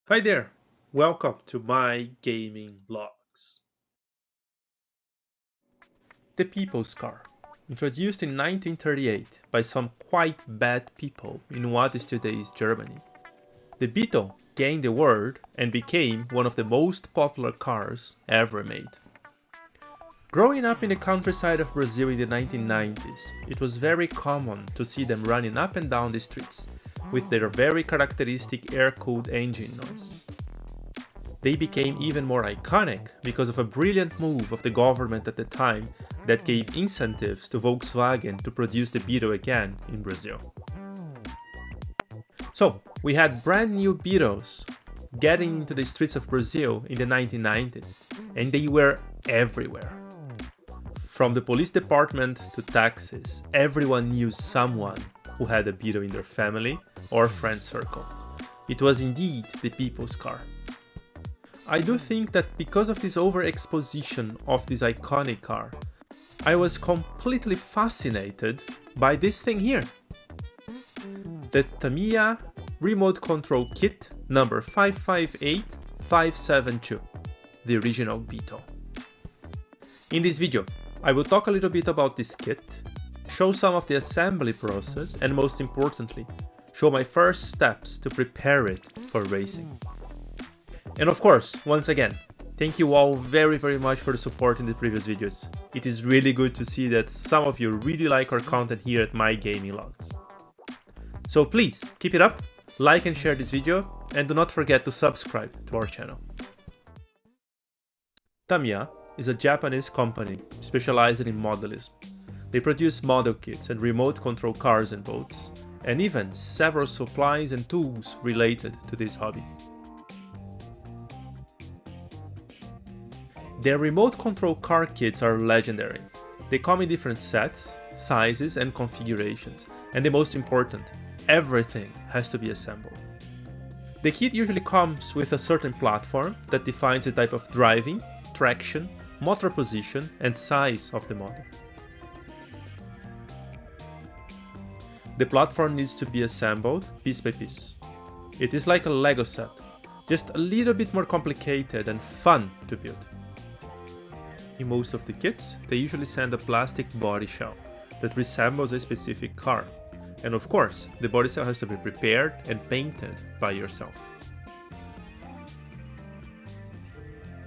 Hi there, welcome to my gaming vlogs. The People's Car, introduced in 1938 by some quite bad people in what is today's Germany. The Beetle gained the world and became one of the most popular cars ever made. Growing up in the countryside of Brazil in the 1990s, it was very common to see them running up and down the streets with their very characteristic air-cooled engine noise. They became even more iconic because of a brilliant move of the government at the time that gave incentives to Volkswagen to produce the Beetle again in Brazil. So, we had brand new Beetles getting into the streets of Brazil in the 1990s, and they were everywhere. From the police department to taxis, everyone knew someone who had a Beetle in their family or friend circle. It was indeed the people's car. I do think that because of this overexposition of this iconic car, I was completely fascinated by this thing here. The Tamiya Remote Control Kit number 558572, the original Beetle. In this video, I will talk a little bit about this kit, show some of the assembly process, and most importantly, show my first steps to prepare it for racing. And of course, once again, thank you all very much for the support in the previous videos. It is really good to see that some of you really like our content here at My Gaming Logs. So please, keep it up, like and share this video, and do not forget to subscribe to our channel. Tamiya is a Japanese company specializing in modelism. They produce model kits and remote control cars and boats, and even several supplies and tools related to this hobby. Their remote control car kits are legendary. They come in different sets, sizes and configurations, and the most important, everything has to be assembled. The kit usually comes with a certain platform that defines the type of driving, traction, motor position and size of the model. The platform needs to be assembled piece by piece. It is like a Lego set, just a little bit more complicated and fun to build. In most of the kits, they usually send a plastic body shell that resembles a specific car, and of course, the body shell has to be prepared and painted by yourself.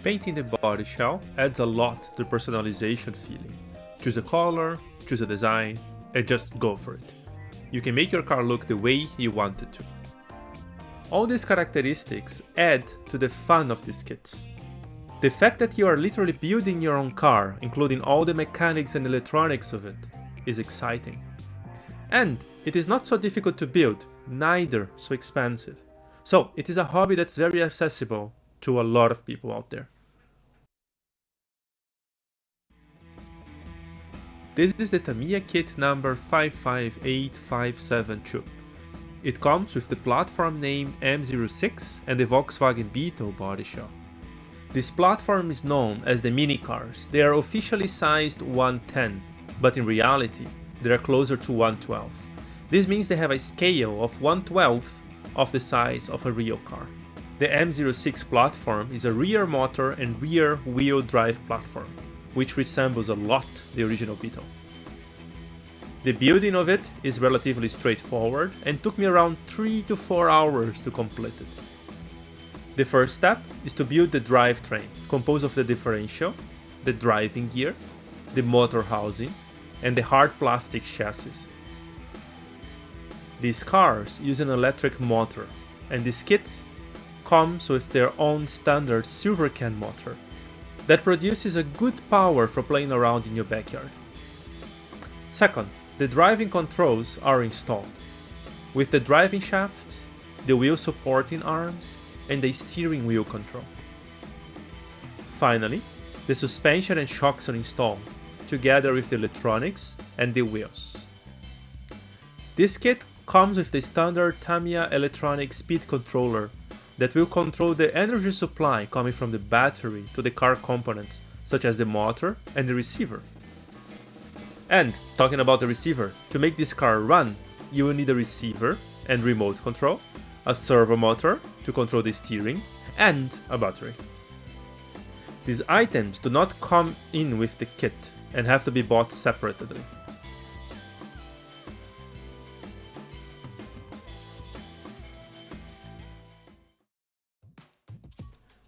Painting the body shell adds a lot to the personalization feeling. Choose a color, choose a design, and just go for it. You can make your car look the way you want it to. All these characteristics add to the fun of these kits. The fact that you are literally building your own car, including all the mechanics and electronics of it, is exciting. And it is not so difficult to build, neither so expensive. So it is a hobby that's very accessible to a lot of people out there. This is the Tamiya Kit number 558572. It comes with the platform named M06 and the Volkswagen Beetle body shell. This platform is known as the mini cars. They are officially sized 110, but in reality, they are closer to 112. This means they have a scale of 1/12 of the size of a real car. The M06 platform is a rear motor and rear wheel drive platform, which resembles a lot the original Beetle. The building of it is relatively straightforward and took me around 3 to 4 hours to complete it. The first step is to build the drivetrain, composed of the differential, the driving gear, the motor housing, and the hard plastic chassis. These cars use an electric motor, and this kit comes with their own standard silver can motor that produces a good power for playing around in your backyard. Second, the driving controls are installed, with the driving shaft, the wheel supporting arms, and the steering wheel control. Finally, the suspension and shocks are installed, together with the electronics and the wheels. This kit comes with the standard Tamiya electronic speed controller that will control the energy supply coming from the battery to the car components, such as the motor and the receiver. And, talking about the receiver, to make this car run, you will need a receiver and remote control, a servo motor to control the steering, and a battery. These items do not come in with the kit and have to be bought separately.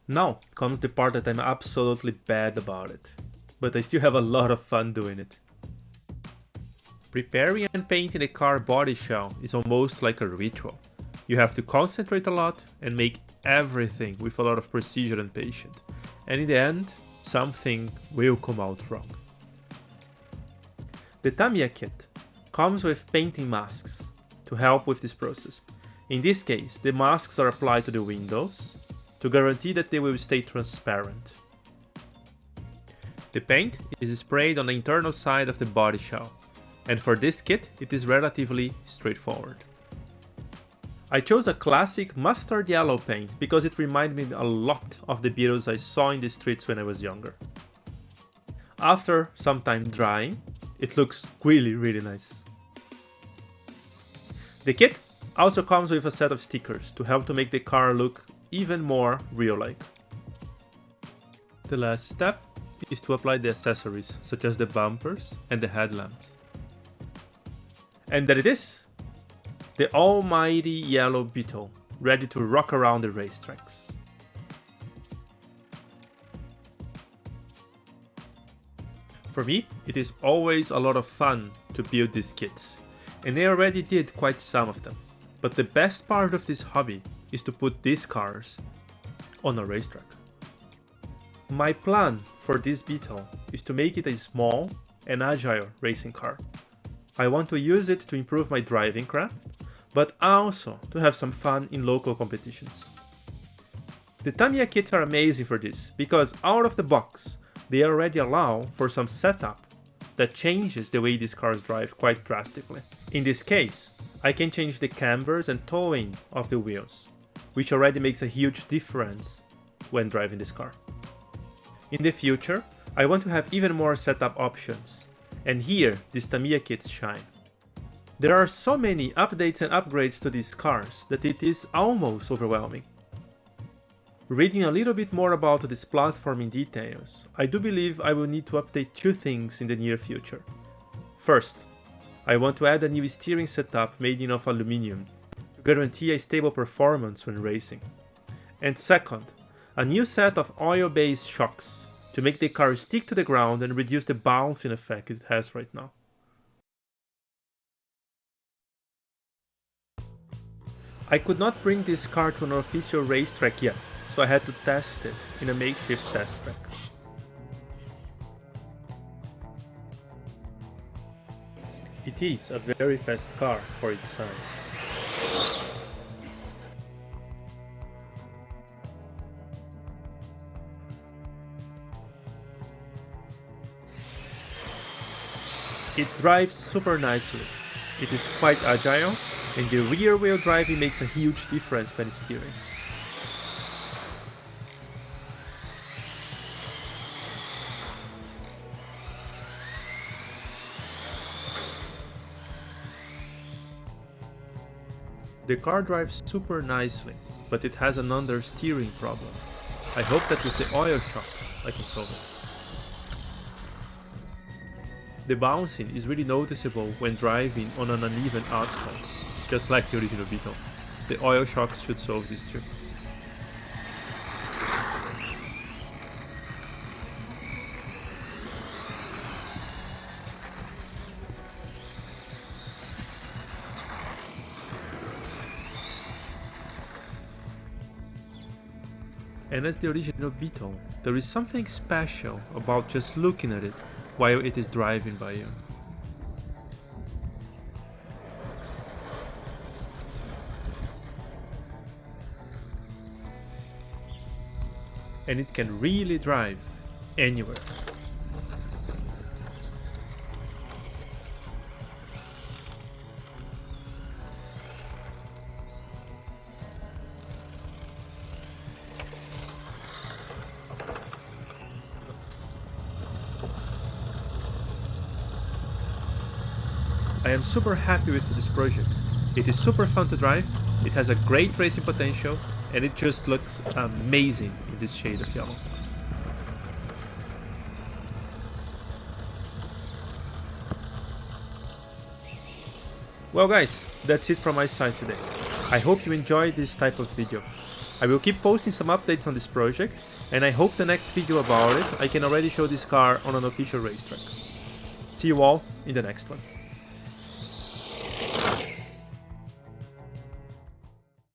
Now comes the part that I'm absolutely bad about it, but I still have a lot of fun doing it. Preparing and painting a car body shell is almost like a ritual. You have to concentrate a lot and make everything with a lot of precision and patience, and in the end, something will come out wrong. The Tamiya kit comes with painting masks to help with this process. In this case, the masks are applied to the windows to guarantee that they will stay transparent. The paint is sprayed on the internal side of the body shell, and for this kit it is relatively straightforward. I chose a classic mustard yellow paint because it reminded me a lot of the Beetles I saw in the streets when I was younger. After some time drying, it looks really nice. The kit also comes with a set of stickers to help to make the car look even more real-like. The last step is to apply the accessories, such as the bumpers and the headlamps. And there it is! The almighty yellow Beetle, ready to rock around the racetracks. For me, it is always a lot of fun to build these kits, and I already did quite some of them. But the best part of this hobby is to put these cars on a racetrack. My plan for this Beetle is to make it a small and agile racing car. I want to use it to improve my driving craft, but also to have some fun in local competitions. The Tamiya kits are amazing for this, because out of the box, they already allow for some setup that changes the way these cars drive quite drastically. In this case, I can change the cambers and towing of the wheels, which already makes a huge difference when driving this car. In the future, I want to have even more setup options, and here these Tamiya kits shine. There are so many updates and upgrades to these cars that it is almost overwhelming. Reading a little bit more about this platform in details, I do believe I will need to update two things in the near future. First, I want to add a new steering setup made of aluminum to guarantee a stable performance when racing. And second, a new set of oil-based shocks to make the car stick to the ground and reduce the bouncing effect it has right now. I could not bring this car to an official racetrack yet, so I had to test it in a makeshift test track. It is a very fast car for its size. It drives super nicely. It is quite agile, and the rear wheel driving makes a huge difference when steering. The car drives super nicely, but it has an understeering problem. I hope that with the oil shocks I can solve it. The bouncing is really noticeable when driving on an uneven asphalt, just like the original Beetle. The oil shocks should solve this too. And as the original Beetle, there is something special about just looking at it while it is driving by you. And it can really drive anywhere. I am super happy with this project. It is super fun to drive, It has a great racing potential and it just looks amazing in this shade of yellow. Well guys, that's it from my side today. I hope you enjoyed this type of video. I will keep posting some updates on this project, and I hope the next video about it I can already show this car on an official racetrack. See you all in the next one.